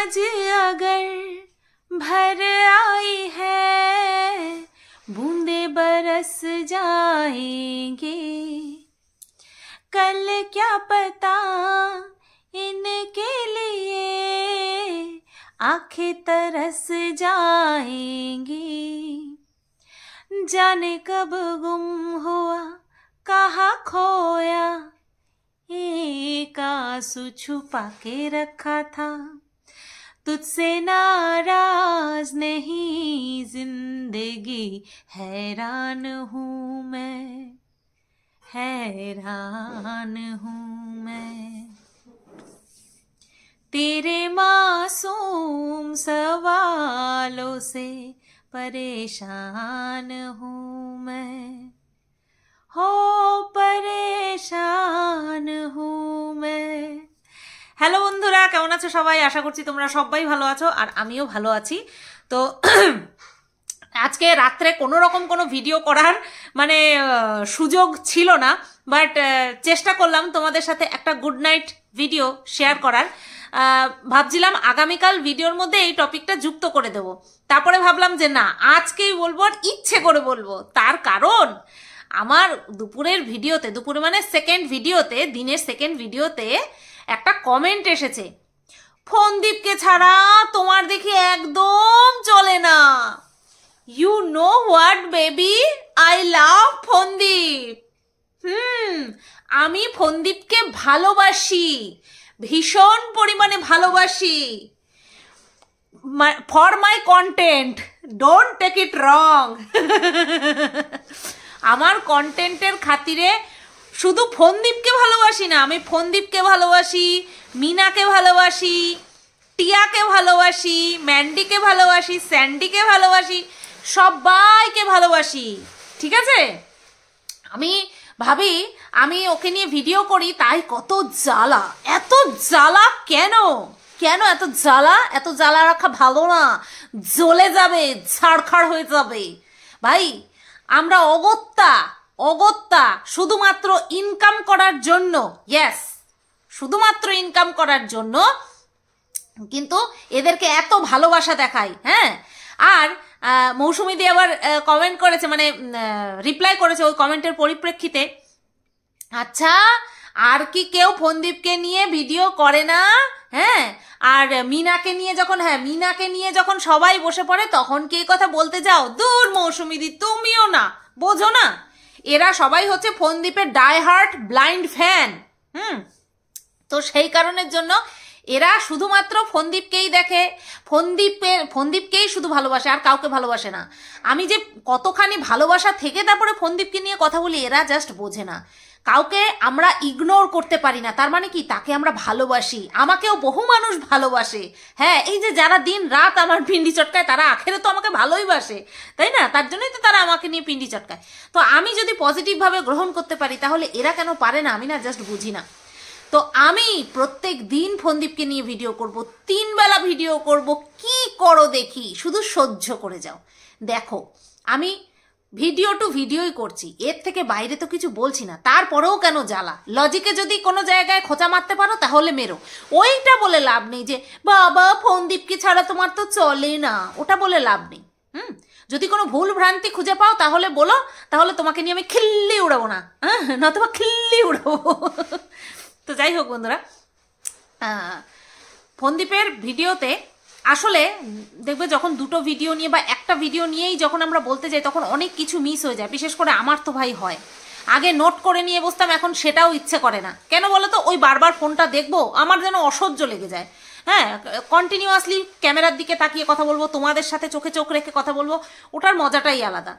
आज अगर भर आई है बूंदे बरस जाएंगे, कल क्या पता इनके लिए आंखें तरस जाएंगी। जाने कब गुम हुआ कहाँ खोया, एक आंसू छुपा के रखा था। तुझसे नाराज नहीं जिंदगी, हैरान हूँ मैं, हैरान हूँ मैं। तेरे मासूम सवालों से परेशान हूँ मैं, हो परेशान हूँ मैं। হ্যালো বন্ধুরা, কেমন আছো সবাই? আশা করছি তোমরা সবাই ভালো আছো আর আমিও ভালো আছি। তো আজকে রাত্রে কোনো রকম কোনো ভিডিও করার মানে সুযোগ ছিল না, বাট চেষ্টা করলাম তোমাদের সাথে একটা গুড নাইট ভিডিও শেয়ার করার। ভাবছিলাম আগামীকাল ভিডিওর মধ্যে এই টপিকটা যুক্ত করে দেব, তারপরে ভাবলাম যে না, আজকেই বলবো আর ইচ্ছে করে বলবো। তার কারণ আমার দুপুরের ভিডিওতে, দুপুরে মানে সেকেন্ড ভিডিওতে, দিনের সেকেন্ড ভিডিওতে একটা কমেন্ট এসেছে, ফোনদীপকে ছাড়া তোমার দেখি একদম চলে না। You know what baby, I love Phondeep. আমি ফোনদীপকে ভালোবাসি, ভীষণ পরিমাণে ভালোবাসি। For my content, don't take it wrong. আমার কন্টেন্টের খাতিরে শুধু ফোনদীপকে ভালোবাসি না, আমি ফোনদীপকে ভালোবাসি, মিনাকে ভালোবাসি, টিয়াকে ভালোবাসি, ম্যান্ডিকে ভালোবাসি, স্যান্ডিকে ভালোবাসি, সবাইকে ভালোবাসি। ঠিক আছে? আমি ভাবি আমি ওকে নিয়ে ভিডিও করি, তাই কত জ্বালা, এত জ্বালা কেন, কেন এত জ্বালা? এত জ্বালা রাখা ভালো না, জ্বলে যাবে, ছাড়খাড় হয়ে যাবে। ভাই আমরা অগত্যা অগত্যা শুধুমাত্র ইনকাম করার জন্য, ইয়েস শুধুমাত্র ইনকাম করার জন্য কিন্তু এদেরকে এত ভালোবাসা দেখাই। হ্যাঁ, আর মৌসুমীদি আবার কমেন্ট করেছে, মানে রিপ্লাই করেছে ওই কমেন্টের পরিপ্রেক্ষিতে, আচ্ছা আর কি কেউ ফোনদীপকে নিয়ে ভিডিও করে না? হ্যাঁ, আর মিনাকে নিয়ে যখন, হ্যাঁ মিনাকে নিয়ে যখন সবাই বসে পড়ে তখন কি এই কথা বলতে যাও? দূর মৌসুমীদি, তুমিও না, বোঝো না, এরা সবাই হচ্ছে ফোনদীপের ডাই হার্ট ব্লাইন্ড ফ্যান। তো সেই কারণের জন্য এরা শুধুমাত্র ফোনদীপকেই দেখে, ফোনদীপকেই শুধু ভালোবাসে, আর কাউকে ভালোবাসে না। আমি যে কতখানি ভালোবাসা থেকে তারপরে ফোনদীপকে নিয়ে কথা বলি, এরা জাস্ট বোঝে না। কাউকে আমরা ইগনোর করতে পারি না, তার মানে কি তাকে আমরা ভালোবাসি। আমাকেও বহু মানুষ ভালোবাসে। হ্যাঁ, এই যে যারা দিন রাত আমার পিন্ডি চটকায়, তারা আখেরে তো আমাকে ভালোই বাসে, তাই না? তার জন্যই তো তারা আমাকে নিয়ে পিন্ডি চটকায়। তো আমি যদি পজিটিভভাবে গ্রহণ করতে পারি, তাহলে এরা কেন পারে না? আমি না জাস্ট বুঝি না। তো আমি প্রত্যেক দিন ফোনদীপকে নিয়ে ভিডিও করব, 3 বেলা ভিডিও করব। কি করো দেখি, শুধু সহ্য করে যাও। দেখো আমি ভিডিও টু ভিডিওই করছি, এর থেকে বাইরে তো কিছু বলছি না, তারপরেও কেন জ্বালা? লজিকে যদি কোনো জায়গায় খোঁচা মারতে পারো তাহলে মেরো, ওইটা বলে লাভ নেই যে বাবা ফোনদীপকে ছাড়া তোমার তো চলে না, ওটা বলে লাভ নেই। যদি কোনো ভুল ভ্রান্তি খুঁজে পাও তাহলে বলো, তাহলে তোমাকে নিয়ে আমি খিল্লি উড়াবো না, নতুবা খিল্লি উড়াবো। তো যাই হোক বন্ধুরা, ফোনদীপের ভিডিওতে আসলে দেখবে যখন দুটো ভিডিও নিয়ে বা একটা ভিডিও নিয়েই যখন আমরা বলতে যাই, তখন অনেক কিছু মিস হয়ে যায়। বিশেষ করে আমার তো ভাই হয়, আগে নোট করে নিয়ে বসতাম, এখন সেটাও ইচ্ছে করে না। কেন বলো তো? ওই বারবার ফোনটা দেখবো, আমার যেন অসহ্য লেগে যায়। হ্যাঁ, কন্টিনিউয়াসলি ক্যামেরার দিকে তাকিয়ে কথা বলবো, তোমাদের সাথে চোখে চোখ রেখে কথা বলবো, ওটার মজাটাই আলাদা।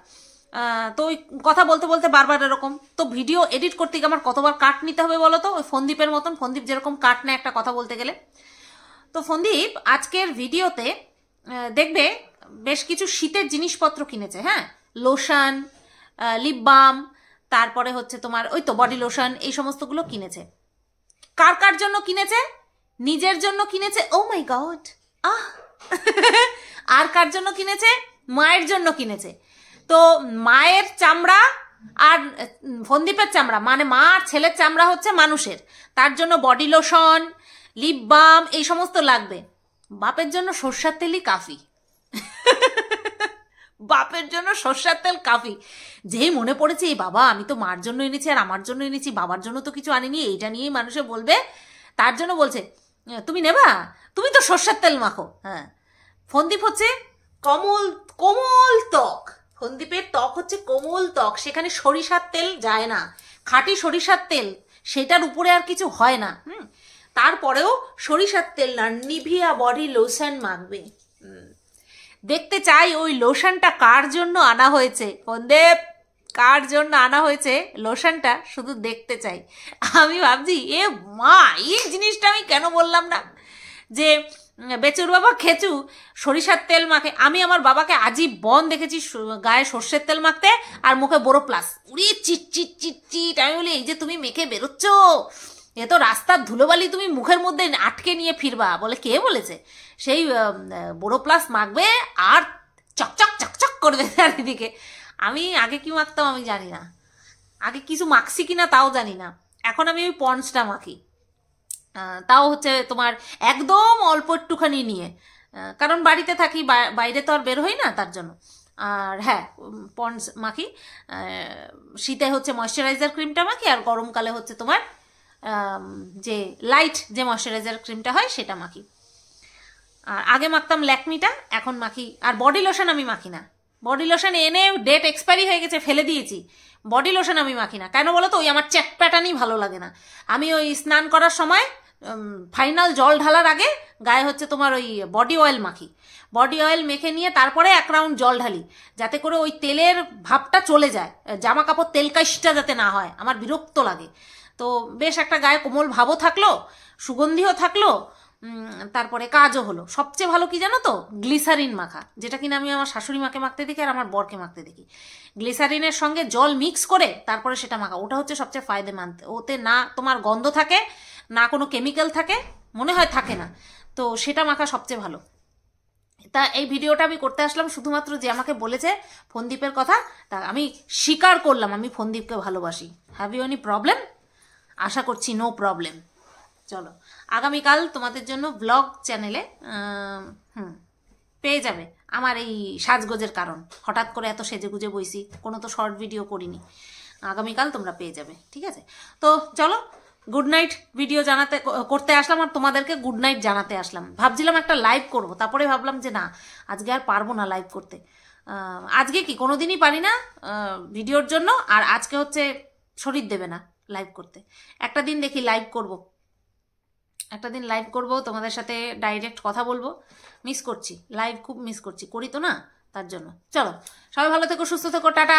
তো ওই কথা বলতে বলতে বারবার এরকম, তো ভিডিও এডিট করতে গিয়ে আমার কতবার কাট নিতে হবে বলো তো? ওই ফোনদীপের মতন, ফোনদীপ যেরকম কাট নেয় একটা কথা বলতে গেলে। তো ফোনদীপ আজকের ভিডিওতে দেখবে বেশ কিছু শীতের জিনিসপত্র কিনেছে। হ্যাঁ, লোশন, লিপ বাম, তারপরে হচ্ছে তোমার ওই তো বডি লোশন, এই সমস্তগুলো কিনেছে। কার কার জন্য কিনেছে? নিজের জন্য কিনেছে, ও মাই গড, আর কার জন্য কিনেছে? মায়ের জন্য কিনেছে। তো মায়ের চামড়া আর ফোনদীপের চামড়া, মানে মা আর ছেলের চামড়া হচ্ছে মানুষের, তার জন্য বডি লোশন, লিপ বাম এই সমস্ত লাগবে। বাপের জন্য সর্ষার তেলই কাফি। বাপের জন্য সর্ষার তেল কাফি। যেই মনে পড়েছে এই বাবা আমি তো মার জন্য এনেছি আর আমার জন্য এনেছি, বাবার জন্য তো কিছু আনিনি, এইটা নিয়েই মানুষে বলবে, তার জন্য বলছে তুমি নেবা, তুমি তো সর্ষার তেল মাখো। হ্যাঁ, ফন্দীপ হচ্ছে কোমল ত্বক, ফন্দীপের ত্বক হচ্ছে কোমল ত্বক, সেখানে সরিষার তেল যায় না, খাঁটি সরিষার তেল, সেটার উপরে আর কিছু হয় না। তারপরেও সরিষার তেল না, নিভিয়া বডি লোশন মাখবে। দেখতে চাই ওই লোশনটা কার জন্য আনা হয়েছে, ফন্দীপ কার জন্য আনা হয়েছে লোশনটা, শুধু দেখতে চাই। আমি ভাবছি এ মা, এই জিনিসটা আমি কেন বললাম না, যে বেচুর বাবা খেচু সরিষার তেল মাখে। আমি আমার বাবাকে আজীবন দেখেছি গায়ে সর্ষের তেল মাখতে আর মুখে বোরো প্লাস, উড়ি চিট চিট চিট চিট। আমি বলি এই যে তুমি মেখে বেরোচ্ছ, এ তো রাস্তার ধুলোবালি তুমি মুখের মধ্যে আটকে নিয়ে ফিরবা। বলে কে বলেছে? সেই বোরো প্লাস মাখবে আর চকচক চকচক করবে চারিদিকে। আমি আগে কি মাখতাম আমি জানি না, আগে কিছু মাখছি কিনা তাও জানি না। এখন আমি ওই পন্ডসটা মাখি, তাও হচ্ছে তোমার একদম অল্প একটুখানি নিয়ে, কারণ বাড়িতে থাকি, বাইরে তো আর বের হই না তার জন্য। আর হ্যাঁ, পন্ডস মাখি, শীতে হচ্ছে ময়শ্চারাইজার ক্রিমটা মাখি, আর গরমকালে হচ্ছে তোমার যে লাইট যে ময়শ্চারাইজার ক্রিমটা হয় সেটা মাখি। আর আগে মাখতাম ল্যাকমিটা, এখন মাখি। আর বডি লোশন আমি মাখি না, বডি লোশন এনে ডেট এক্সপায়ারি হয়ে গেছে ফেলে দিয়েছি, বডি লোশন আমি মাখি না। কেন বলো তো? ওই আমার চ্যাটপ্যাটানি ভালো লাগে না। আমি ওই স্নান করার সময় ফাইনাল জল ঢালার আগে গায়ে হচ্ছে তোমার ওই বডি অয়েল মাখি, বডি অয়েল মেখে নিয়ে তারপরে এক রাউন্ড জল ঢালি, যাতে করে ওই তেলের ভাবটা চলে যায়, জামা কাপড় তেলকাশটা যাতে না হয়, আমার বিরক্ত লাগে। তো বেশ একটা গায়ে কোমল ভাবও থাকলো, সুগন্ধিও থাকলো, তারপরে কাজও হলো। সবচেয়ে ভালো কি জানো তো? গ্লিসারিন মাখা, যেটা কিনা আমি আমার শাশুড়ি মাকে মাখতে দেখি আর আমার বরকে মাখতে দেখি। গ্লিসারিনের সঙ্গে জল মিক্স করে তারপরে সেটা মাখা, ওটা হচ্ছে সবচেয়ে ফায়দেমন্দ। ওতে না তোমার গন্ধ থাকে, না কোনো কেমিক্যাল থাকে, মনে হয় থাকে না, তো সেটা মাখা সবচেয়ে ভালো। তা এই ভিডিওটা আমি করতে আসলাম শুধুমাত্র যে আমাকে বলেছে ফন্দীপের কথা, তা আমি স্বীকার করলাম আমি ফন্দীপকে ভালোবাসি। Have you any problem? আশা করছি নো প্রবলেম। চলো, আগামীকাল তোমাদের জন্য ব্লগ চ্যানেলে পেয়ে যাবে আমার এই সাজগোজের কারণ। হঠাৎ করে এত সেজেগুজে বইছি, কোনো তো শর্ট ভিডিও করিনি, আগামীকাল তোমরা পেয়ে যাবে, ঠিক আছে? তো চলো, গুড নাইট ভিডিও করতে আসলাম আর তোমাদেরকে গুড নাইট জানাতে আসলাম। ভাবছিলাম একটা লাইভ করব, তারপরে ভাবলাম যে না, আজকে আর পারবো না লাইভ করতে। আজকে কি কোনোদিনই পারি না ভিডিওর জন্য, আর আজকে হচ্ছে শরীর দেবে না লাইভ করতে। একটা দিন দেখি লাইভ করব, একটা দিন লাইভ করব, তোমাদের সাথে ডাইরেক্ট কথা বলবো। মিস করছি লাইভ, খুব মিস করছি, করি তো না, তার জন্য। চলো, সবাই ভালো থেকো, সুস্থ থেকো, টাটা।